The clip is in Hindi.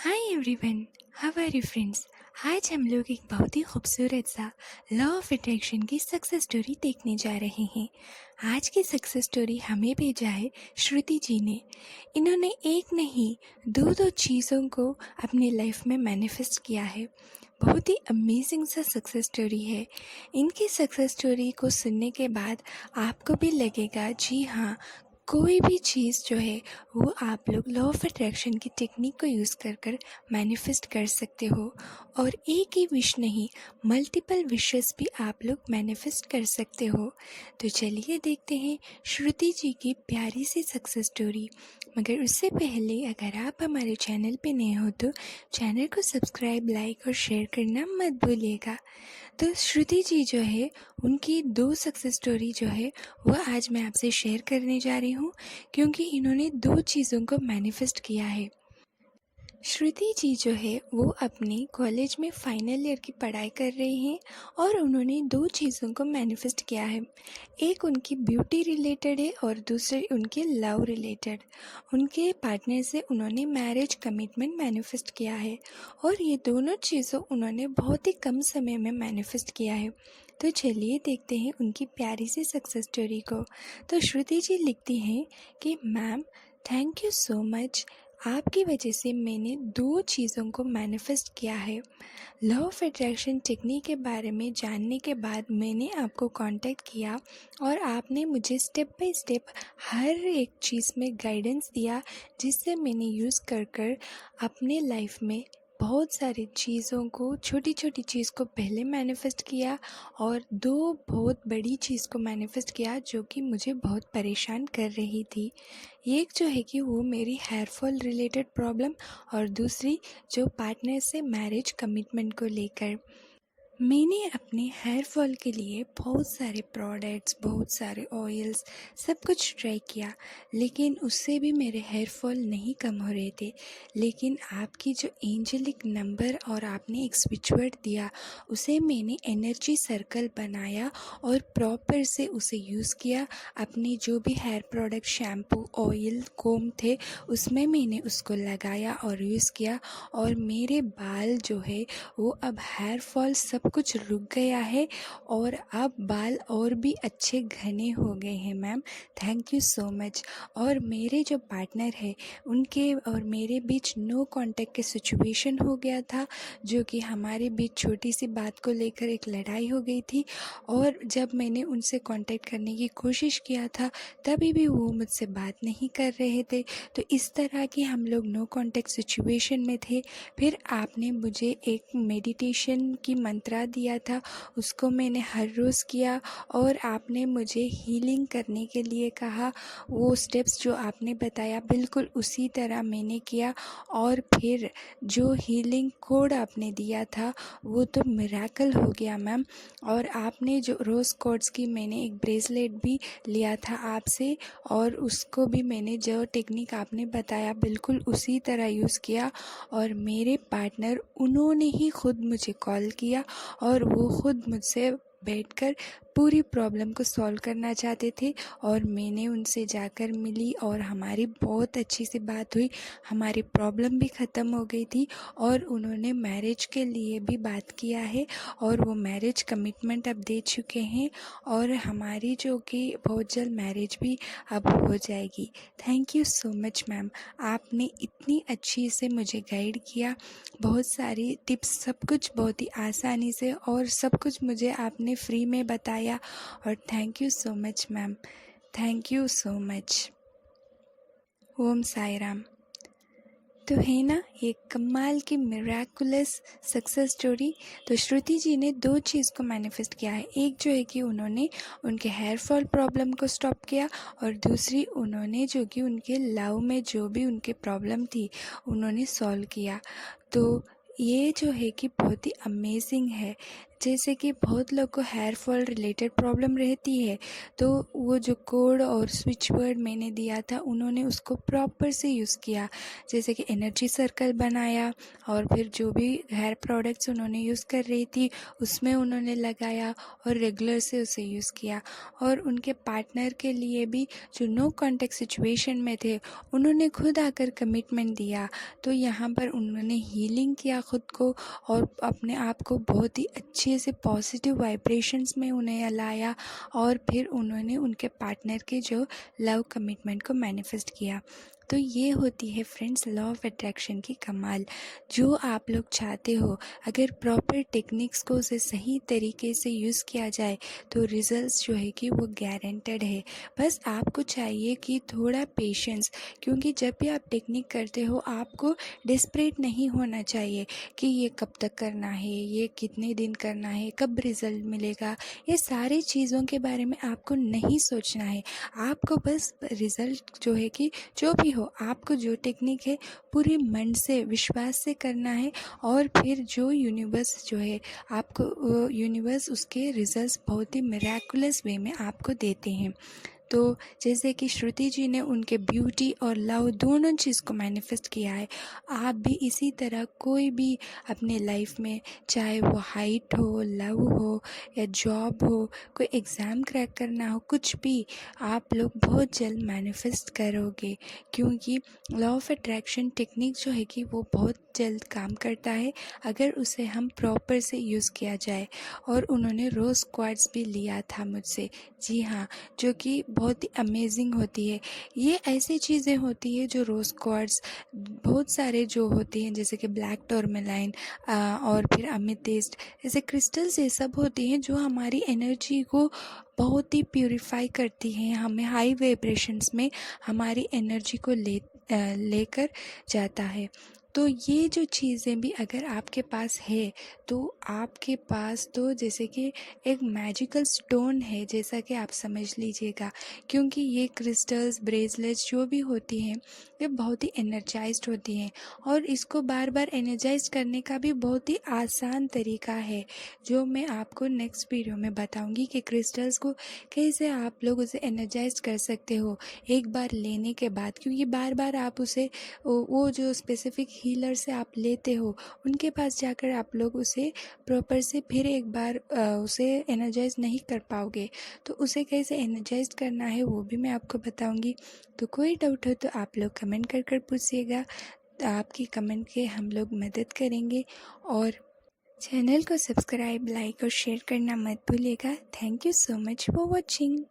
Hi everyone, how are you friends. आज हम लोग एक बहुत ही खूबसूरत सा लॉ ऑफ अट्रैक्शन की सक्सेस स्टोरी देखने जा रहे हैं। आज की सक्सेस स्टोरी हमें भेजा है श्रुति जी ने। इन्होंने एक नहीं दो चीज़ों को अपनी लाइफ में मैनिफेस्ट किया है। बहुत ही अमेजिंग सा सक्सेस स्टोरी है। इनकी सक्सेस स्टोरी को सुनने के बाद आपको भी लगेगा जी हाँ, कोई भी चीज़ जो है वो आप लोग लॉ ऑफ अट्रैक्शन की टेक्निक को यूज़ कर कर मैनिफेस्ट कर सकते हो। और एक ही विश नहीं, मल्टीपल विशेस भी आप लोग मैनिफेस्ट कर सकते हो। तो चलिए देखते हैं श्रुति जी की प्यारी सी सक्सेस स्टोरी। मगर उससे पहले अगर आप हमारे चैनल पे नए हो तो चैनल को सब्सक्राइब, लाइक और शेयर करना मत भूलिएगा। तो श्रुति जी जो है उनकी 2 सक्सेस स्टोरी जो है वो आज मैं आपसे शेयर करने जा रही हूँ, क्योंकि इन्होंने 2 चीज़ों को मैनिफेस्ट किया है। श्रुति जी जो है वो अपने कॉलेज में फाइनल ईयर की पढ़ाई कर रही हैं और उन्होंने 2 चीज़ों को मैनिफेस्ट किया है। एक उनकी ब्यूटी रिलेटेड है और दूसरी उनके लव रिलेटेड। उनके पार्टनर से उन्होंने मैरिज कमिटमेंट मैनिफेस्ट किया है और ये दोनों चीज़ों उन्होंने बहुत ही कम समय में मैनिफेस्ट किया है। तो चलिए देखते हैं उनकी प्यारी सी सक्सेस स्टोरी को। तो श्रुति जी लिखती हैं कि ma'am, thank you so much. आपकी वजह से मैंने 2 चीज़ों को मैनिफेस्ट किया है। लॉ ऑफ अट्रैक्शन टेक्निक के बारे में जानने के बाद मैंने आपको कांटेक्ट किया और आपने मुझे स्टेप बाय स्टेप हर एक चीज़ में गाइडेंस दिया, जिससे मैंने यूज़ कर कर अपने लाइफ में बहुत सारी चीज़ों को, छोटी छोटी चीज़ को पहले मैनिफेस्ट किया और 2 बहुत बड़ी चीज़ को मैनिफेस्ट किया जो कि मुझे बहुत परेशान कर रही थी। एक जो है कि वो मेरी हेयर फॉल रिलेटेड प्रॉब्लम और दूसरी जो पार्टनर से मैरिज कमिटमेंट को लेकर। मैंने अपने हेयर फॉल के लिए बहुत सारे प्रोडक्ट्स, बहुत सारे ऑयल्स, सब कुछ ट्राई किया, लेकिन उससे भी मेरे हेयर फॉल नहीं कम हो रहे थे। लेकिन आपकी जो एंजेलिक नंबर और आपने एक स्विच वर्ड दिया, उसे मैंने एनर्जी सर्कल बनाया और प्रॉपर से उसे यूज़ किया। अपने जो भी हेयर प्रोडक्ट, शैम्पू, ऑयल, कोम थे, उसमें मैंने उसको लगाया और यूज़ किया और मेरे बाल जो है वो अब हेयर फॉल सब कुछ रुक गया है और अब बाल और भी अच्छे घने हो गए हैं। Ma'am, thank you so much. और मेरे जो पार्टनर है उनके और मेरे बीच नो कांटेक्ट की सिचुएशन हो गया था, जो कि हमारे बीच छोटी सी बात को लेकर एक लड़ाई हो गई थी। और जब मैंने उनसे कांटेक्ट करने की कोशिश किया था तभी भी वो मुझसे बात नहीं कर रहे थे। तो इस तरह की हम लोग नो कांटेक्ट सिचुएशन में थे। फिर आपने मुझे एक मेडिटेशन की मंत्रा दिया था, उसको मैंने हर रोज़ किया और आपने मुझे हीलिंग करने के लिए कहा। वो स्टेप्स जो आपने बताया बिल्कुल उसी तरह मैंने किया और फिर जो हीलिंग कोड आपने दिया था वो तो मिरेकल हो गया मैम। और आपने जो रोज़ कोड्स की मैंने एक ब्रेसलेट भी लिया था आपसे और उसको भी मैंने जो टेक्निक आपने बताया बिल्कुल उसी तरह यूज़ किया। और मेरे पार्टनर उन्होंने ही खुद मुझे कॉल किया और वो खुद मुझसे बैठकर पूरी प्रॉब्लम को सॉल्व करना चाहते थे और मैंने उनसे जाकर मिली और हमारी बहुत अच्छी सी बात हुई। हमारी प्रॉब्लम भी ख़त्म हो गई थी और उन्होंने मैरिज के लिए भी बात किया है और वो मैरिज कमिटमेंट अब दे चुके हैं और हमारी जो कि बहुत जल्द मैरिज भी अब हो जाएगी। Thank you so much ma'am, आपने इतनी अच्छी से मुझे गाइड किया, बहुत सारी टिप्स, सब कुछ बहुत ही आसानी से और सब कुछ मुझे आपने फ्री में बताया। और thank you so much ma'am, thank you so much. Om Sai Ram. तो है ना ये कमाल की मिराकुलस सक्सेस स्टोरी। तो श्रुति जी ने 2 चीज़ को मैनिफेस्ट किया है। एक जो है कि उन्होंने उनके हेयर फॉल प्रॉब्लम को स्टॉप किया और दूसरी उन्होंने जो कि उनके लव में जो भी उनके प्रॉब्लम थी उन्होंने सॉल्व किया। तो ये जो है कि बहुत ही अमेजिंग है। जैसे कि बहुत लोग को हेयर फॉल रिलेटेड प्रॉब्लम रहती है, तो वो जो कोड और स्विच वर्ड मैंने दिया था उन्होंने उसको प्रॉपर से यूज़ किया। जैसे कि एनर्जी सर्कल बनाया और फिर जो भी हेयर प्रोडक्ट्स उन्होंने यूज़ कर रही थी उसमें उन्होंने लगाया और रेगुलर से उसे यूज़ किया। और उनके पार्टनर के लिए भी जो नो कॉन्टेक्ट सिचुएशन में थे उन्होंने खुद आकर कमिटमेंट दिया। तो यहाँ पर उन्होंने हीलिंग किया खुद को और अपने आप को बहुत ही अच्छे से पॉजिटिव वाइब्रेशंस में उन्हें लाया और फिर उन्होंने उनके पार्टनर के जो लव कमिटमेंट को मैनिफेस्ट किया। तो ये होती है फ्रेंड्स लॉ ऑफ अट्रैक्शन की कमाल। जो आप लोग चाहते हो अगर प्रॉपर टेक्निक्स को उसे सही तरीके से यूज़ किया जाए तो रिजल्ट्स जो है कि वो गारंटेड है। बस आपको चाहिए कि थोड़ा पेशेंस, क्योंकि जब भी आप टेक्निक करते हो आपको डिस्परेट नहीं होना चाहिए कि ये कब तक करना है, ये कितने दिन करना है, कब रिज़ल्ट मिलेगा। ये सारी चीज़ों के बारे में आपको नहीं सोचना है। आपको बस रिज़ल्ट जो है कि जो भी हो, आपको जो टेक्निक है पूरे मन से विश्वास से करना है और फिर जो यूनिवर्स जो है आपको यूनिवर्स उसके रिजल्ट्स बहुत ही मिराकुलस वे में आपको देते हैं। तो जैसे कि श्रुति जी ने उनके ब्यूटी और लव दोनों चीज़ को मैनिफेस्ट किया है, आप भी इसी तरह कोई भी अपने लाइफ में, चाहे वो हाइट हो, लव हो या जॉब हो, कोई एग्ज़ाम क्रैक करना हो, कुछ भी आप लोग बहुत जल्द मैनिफेस्ट करोगे, क्योंकि लॉ ऑफ अट्रैक्शन टेक्निक जो है कि वो बहुत जल्द काम करता है अगर उसे हम प्रॉपर से यूज़ किया जाए। और उन्होंने रोज़ क्वार्ट्स भी लिया था मुझसे, जी हाँ, जो कि बहुत ही अमेजिंग होती है। ये ऐसी चीज़ें होती है जो रोज़ क्वार्ट्स बहुत सारे जो होती हैं जैसे कि ब्लैक टूरमैलाइन और फिर अमेथिस्ट, ऐसे क्रिस्टल्स ये सब होती हैं जो हमारी एनर्जी को बहुत ही प्यूरिफाई करती हैं, हमें हाई वाइब्रेशंस में हमारी एनर्जी को लेकर जाता है। तो ये जो चीज़ें भी अगर आपके पास है तो आपके पास तो जैसे कि एक मैजिकल स्टोन है जैसा कि आप समझ लीजिएगा, क्योंकि ये क्रिस्टल्स, ब्रेसलेट्स जो भी होती हैं ये बहुत ही एनर्जाइज्ड होती हैं और इसको बार बार एनर्जाइज करने का भी बहुत ही आसान तरीका है, जो मैं आपको नेक्स्ट वीडियो में बताऊंगी कि क्रिस्टल्स को कैसे आप लोग उसे एनर्जाइज कर सकते हो एक बार लेने के बाद। क्योंकि बार बार आप उसे वो जो स्पेसिफिक हीलर से आप लेते हो उनके पास जाकर आप लोग उसे प्रॉपर से फिर एक बार उसे एनर्जाइज नहीं कर पाओगे। तो उसे कैसे एनर्जाइज करना है वो भी मैं आपको बताऊंगी। तो कोई डाउट हो तो आप लोग कमेंट कर पूछिएगा, तो आपकी कमेंट के हम लोग मदद करेंगे। और चैनल को सब्सक्राइब, लाइक और शेयर करना मत भूलिएगा। Thank you so much for watching.